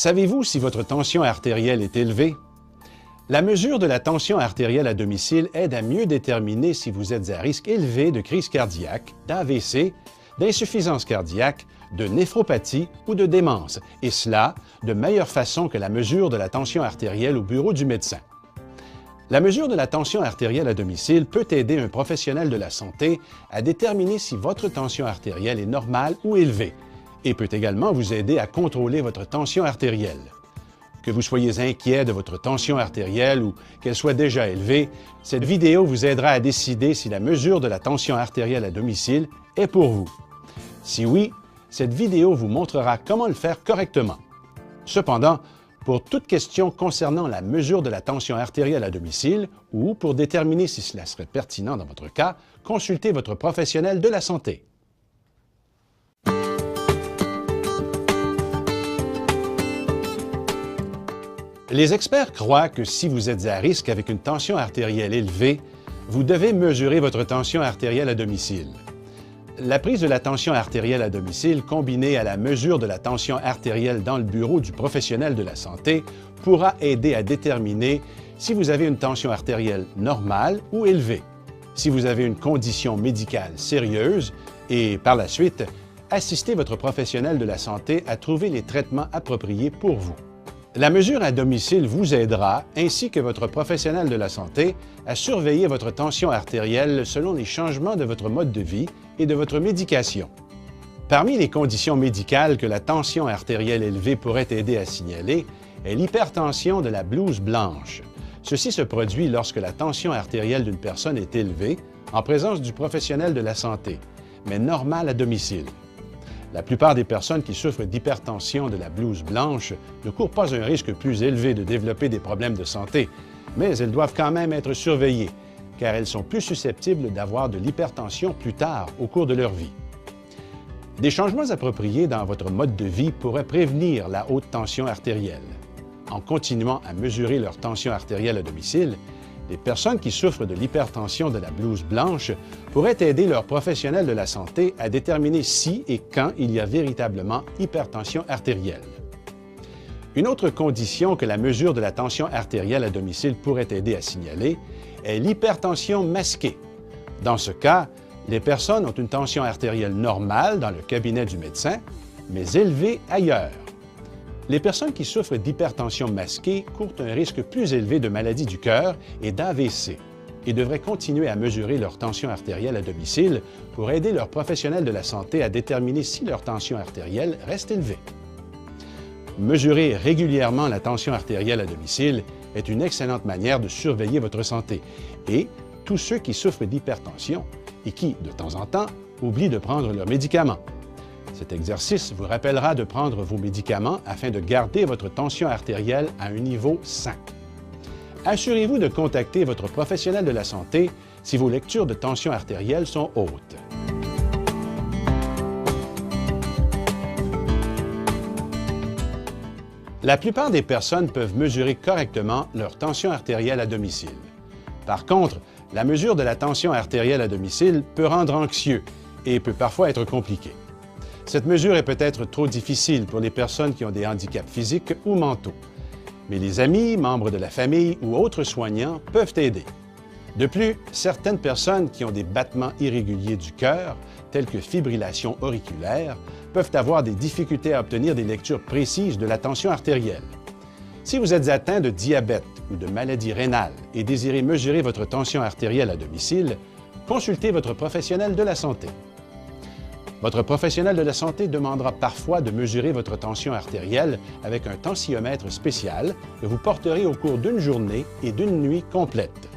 Savez-vous si votre tension artérielle est élevée? La mesure de la tension artérielle à domicile aide à mieux déterminer si vous êtes à risque élevé de crise cardiaque, d'AVC, d'insuffisance cardiaque, de néphropathie ou de démence, et cela de meilleure façon que la mesure de la tension artérielle au bureau du médecin. La mesure de la tension artérielle à domicile peut aider un professionnel de la santé à déterminer si votre tension artérielle est normale ou élevée, et peut également vous aider à contrôler votre tension artérielle. Que vous soyez inquiet de votre tension artérielle ou qu'elle soit déjà élevée, cette vidéo vous aidera à décider si la mesure de la tension artérielle à domicile est pour vous. Si oui, cette vidéo vous montrera comment le faire correctement. Cependant, pour toute question concernant la mesure de la tension artérielle à domicile ou pour déterminer si cela serait pertinent dans votre cas, consultez votre professionnel de la santé. Les experts croient que si vous êtes à risque avec une tension artérielle élevée, vous devez mesurer votre tension artérielle à domicile. La prise de la tension artérielle à domicile combinée à la mesure de la tension artérielle dans le bureau du professionnel de la santé pourra aider à déterminer si vous avez une tension artérielle normale ou élevée, si vous avez une condition médicale sérieuse et, par la suite, assister votre professionnel de la santé à trouver les traitements appropriés pour vous. La mesure à domicile vous aidera, ainsi que votre professionnel de la santé, à surveiller votre tension artérielle selon les changements de votre mode de vie et de votre médication. Parmi les conditions médicales que la tension artérielle élevée pourrait aider à signaler est l'hypertension de la blouse blanche. Ceci se produit lorsque la tension artérielle d'une personne est élevée en présence du professionnel de la santé, mais normale à domicile. La plupart des personnes qui souffrent d'hypertension de la blouse blanche ne courent pas un risque plus élevé de développer des problèmes de santé, mais elles doivent quand même être surveillées, car elles sont plus susceptibles d'avoir de l'hypertension plus tard au cours de leur vie. Des changements appropriés dans votre mode de vie pourraient prévenir la haute tension artérielle. En continuant à mesurer leur tension artérielle à domicile, les personnes qui souffrent de l'hypertension de la blouse blanche pourraient aider leur professionnel de la santé à déterminer si et quand il y a véritablement hypertension artérielle. Une autre condition que la mesure de la tension artérielle à domicile pourrait aider à signaler est l'hypertension masquée. Dans ce cas, les personnes ont une tension artérielle normale dans le cabinet du médecin, mais élevée ailleurs. Les personnes qui souffrent d'hypertension masquée courent un risque plus élevé de maladie du cœur et d'AVC et devraient continuer à mesurer leur tension artérielle à domicile pour aider leur professionnel de la santé à déterminer si leur tension artérielle reste élevée. Mesurer régulièrement la tension artérielle à domicile est une excellente manière de surveiller votre santé et tous ceux qui souffrent d'hypertension et qui, de temps en temps, oublient de prendre leurs médicaments. Cet exercice vous rappellera de prendre vos médicaments afin de garder votre tension artérielle à un niveau sain. Assurez-vous de contacter votre professionnel de la santé si vos lectures de tension artérielle sont hautes. La plupart des personnes peuvent mesurer correctement leur tension artérielle à domicile. Par contre, la mesure de la tension artérielle à domicile peut rendre anxieux et peut parfois être compliquée. Cette mesure est peut-être trop difficile pour les personnes qui ont des handicaps physiques ou mentaux. Mais les amis, membres de la famille ou autres soignants peuvent aider. De plus, certaines personnes qui ont des battements irréguliers du cœur, tels que fibrillation auriculaire, peuvent avoir des difficultés à obtenir des lectures précises de la tension artérielle. Si vous êtes atteint de diabète ou de maladie rénale et désirez mesurer votre tension artérielle à domicile, consultez votre professionnel de la santé. Votre professionnel de la santé demandera parfois de mesurer votre tension artérielle avec un tensiomètre spécial que vous porterez au cours d'une journée et d'une nuit complète.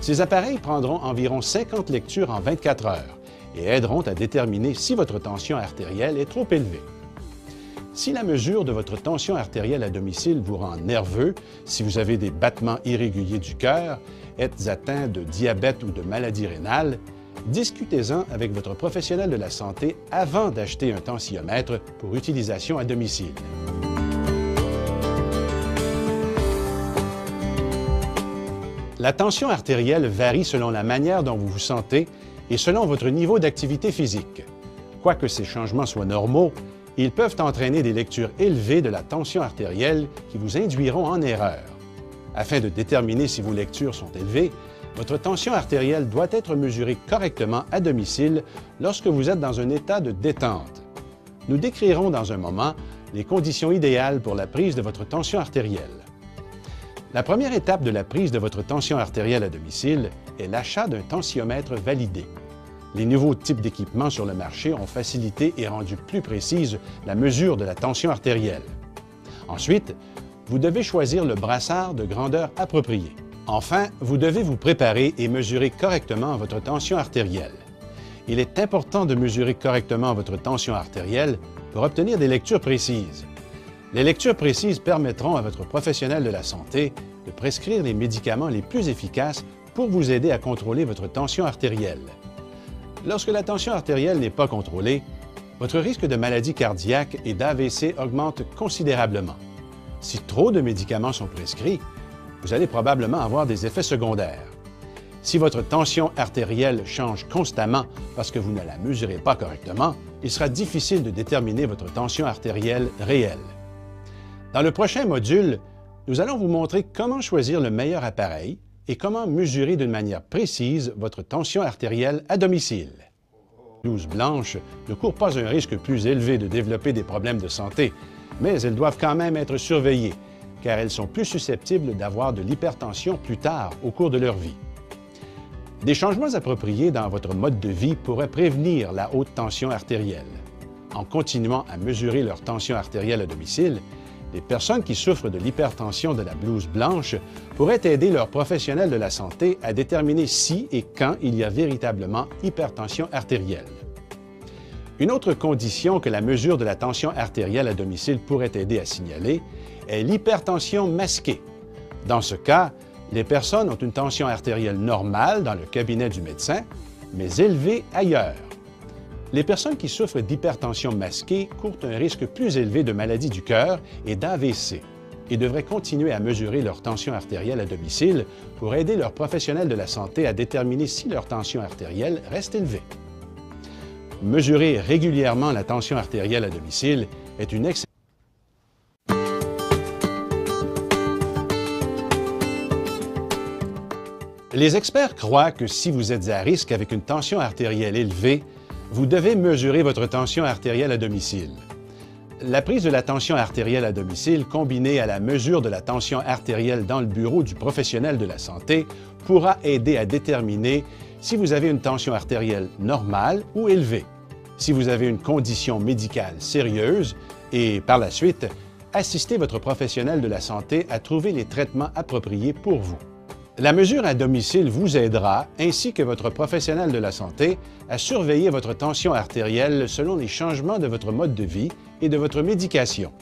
Ces appareils prendront environ 50 lectures en 24 heures et aideront à déterminer si votre tension artérielle est trop élevée. Si la mesure de votre tension artérielle à domicile vous rend nerveux, si vous avez des battements irréguliers du cœur, êtes atteint de diabète ou de maladie rénale, discutez-en avec votre professionnel de la santé avant d'acheter un tensiomètre pour utilisation à domicile. La tension artérielle varie selon la manière dont vous vous sentez et selon votre niveau d'activité physique. Quoique ces changements soient normaux, Ils peuvent entraîner des lectures élevées de la tension artérielle qui vous induiront en erreur. Afin de déterminer si vos lectures sont élevées, votre tension artérielle doit être mesurée correctement à domicile lorsque vous êtes dans un état de détente. Nous décrirons dans un moment les conditions idéales pour la prise de votre tension artérielle. La première étape de la prise de votre tension artérielle à domicile est l'achat d'un tensiomètre validé. Les nouveaux types d'équipements sur le marché ont facilité et rendu plus précise la mesure de la tension artérielle. Ensuite, vous devez choisir le brassard de grandeur appropriée. Enfin, vous devez vous préparer et mesurer correctement votre tension artérielle. Il est important de mesurer correctement votre tension artérielle pour obtenir des lectures précises. Les lectures précises permettront à votre professionnel de la santé de prescrire les médicaments les plus efficaces pour vous aider à contrôler votre tension artérielle. Lorsque la tension artérielle n'est pas contrôlée, votre risque de maladie cardiaque et d'AVC augmente considérablement. Si trop de médicaments sont prescrits, vous allez probablement avoir des effets secondaires. Si votre tension artérielle change constamment parce que vous ne la mesurez pas correctement, il sera difficile de déterminer votre tension artérielle réelle. Dans le prochain module, nous allons vous montrer comment choisir le meilleur appareil et comment mesurer d'une manière précise votre tension artérielle à domicile. Les blouses blanches ne courent pas un risque plus élevé de développer des problèmes de santé, mais elles doivent quand même être surveillées, car elles sont plus susceptibles d'avoir de l'hypertension plus tard au cours de leur vie. Des changements appropriés dans votre mode de vie pourraient prévenir la haute tension artérielle. En continuant à mesurer leur tension artérielle à domicile, les personnes qui souffrent de l'hypertension de la blouse blanche pourraient aider leurs professionnels de la santé à déterminer si et quand il y a véritablement hypertension artérielle. Une autre condition que la mesure de la tension artérielle à domicile pourrait aider à signaler est l'hypertension masquée. Dans ce cas, les personnes ont une tension artérielle normale dans le cabinet du médecin, mais élevée ailleurs. Les personnes qui souffrent d'hypertension masquée courent un risque plus élevé de maladie du cœur et d'AVC et devraient continuer à mesurer leur tension artérielle à domicile pour aider leurs professionnels de la santé à déterminer si leur tension artérielle reste élevée. Mesurer régulièrement la tension artérielle à domicile est une excellente. Les experts croient que si vous êtes à risque avec une tension artérielle élevée, vous devez mesurer votre tension artérielle à domicile. La prise de la tension artérielle à domicile, combinée à la mesure de la tension artérielle dans le bureau du professionnel de la santé, pourra aider à déterminer si vous avez une tension artérielle normale ou élevée, si vous avez une condition médicale sérieuse et, par la suite, assister votre professionnel de la santé à trouver les traitements appropriés pour vous. La mesure à domicile vous aidera, ainsi que votre professionnel de la santé, à surveiller votre tension artérielle selon les changements de votre mode de vie et de votre médication.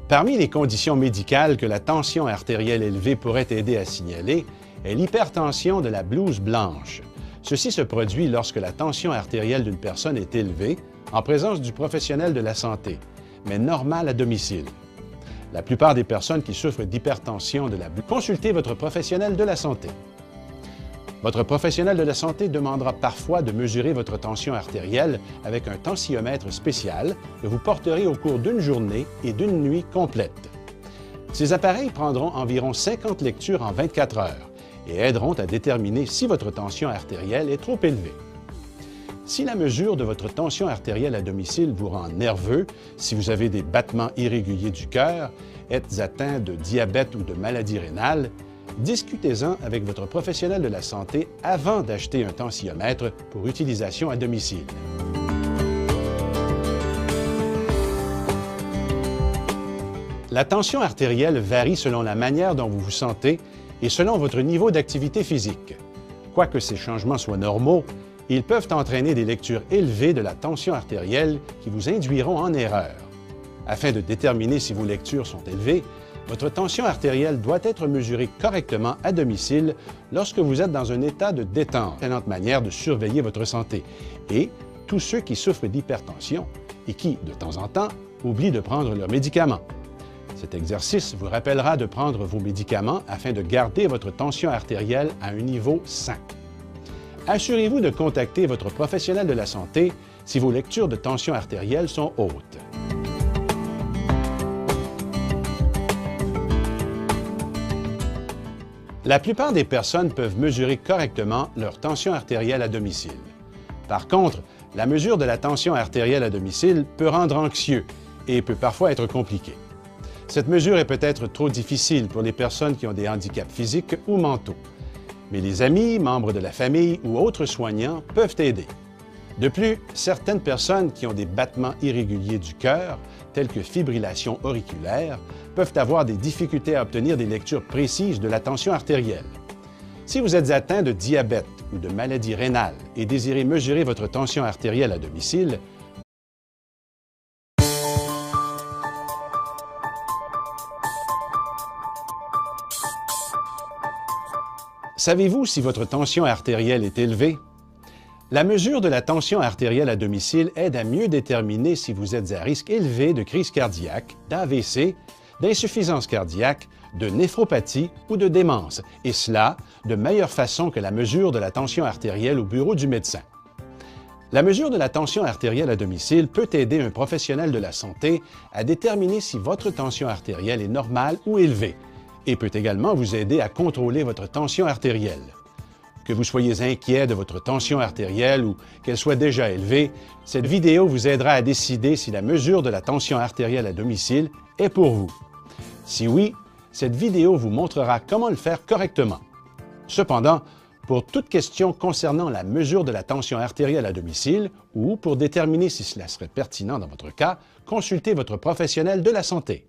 Parmi les conditions médicales que la tension artérielle élevée pourrait aider à signaler est l'hypertension de la blouse blanche. Ceci se produit lorsque la tension artérielle d'une personne est élevée en présence du professionnel de la santé, mais normale à domicile. La plupart des personnes qui souffrent d'hypertension de la blouse, consultez votre professionnel de la santé. Votre professionnel de la santé demandera parfois de mesurer votre tension artérielle avec un tensiomètre spécial que vous porterez au cours d'une journée et d'une nuit complète. Ces appareils prendront environ 50 lectures en 24 heures et aideront à déterminer si votre tension artérielle est trop élevée. Si la mesure de votre tension artérielle à domicile vous rend nerveux, si vous avez des battements irréguliers du cœur, êtes atteint de diabète ou de maladie rénale, discutez-en avec votre professionnel de la santé avant d'acheter un tensiomètre pour utilisation à domicile. La tension artérielle varie selon la manière dont vous vous sentez et selon votre niveau d'activité physique. Quoique ces changements soient normaux, ils peuvent entraîner des lectures élevées de la tension artérielle qui vous induiront en erreur. Afin de déterminer si vos lectures sont élevées, votre tension artérielle doit être mesurée correctement à domicile lorsque vous êtes dans un état de détente. C'est une excellente manière de surveiller votre santé. Et tous ceux qui souffrent d'hypertension et qui, de temps en temps, oublient de prendre leurs médicaments. Cet exercice vous rappellera de prendre vos médicaments afin de garder votre tension artérielle à un niveau sain. Assurez-vous de contacter votre professionnel de la santé si vos lectures de tension artérielle sont hautes. La plupart des personnes peuvent mesurer correctement leur tension artérielle à domicile. Par contre, la mesure de la tension artérielle à domicile peut rendre anxieux et peut parfois être compliquée. Cette mesure est peut-être trop difficile pour les personnes qui ont des handicaps physiques ou mentaux. Mais les amis, membres de la famille ou autres soignants peuvent aider. De plus, certaines personnes qui ont des battements irréguliers du cœur, tels que fibrillation auriculaire, peuvent avoir des difficultés à obtenir des lectures précises de la tension artérielle. Si vous êtes atteint de diabète ou de maladie rénale et désirez mesurer votre tension artérielle à domicile, savez-vous si votre tension artérielle est élevée? La mesure de la tension artérielle à domicile aide à mieux déterminer si vous êtes à risque élevé de crise cardiaque, d'AVC, d'insuffisance cardiaque, de néphropathie ou de démence, et cela de meilleure façon que la mesure de la tension artérielle au bureau du médecin. La mesure de la tension artérielle à domicile peut aider un professionnel de la santé à déterminer si votre tension artérielle est normale ou élevée, et peut également vous aider à contrôler votre tension artérielle. Que vous soyez inquiet de votre tension artérielle ou qu'elle soit déjà élevée, cette vidéo vous aidera à décider si la mesure de la tension artérielle à domicile est pour vous. Si oui, cette vidéo vous montrera comment le faire correctement. Cependant, pour toute question concernant la mesure de la tension artérielle à domicile ou pour déterminer si cela serait pertinent dans votre cas, consultez votre professionnel de la santé.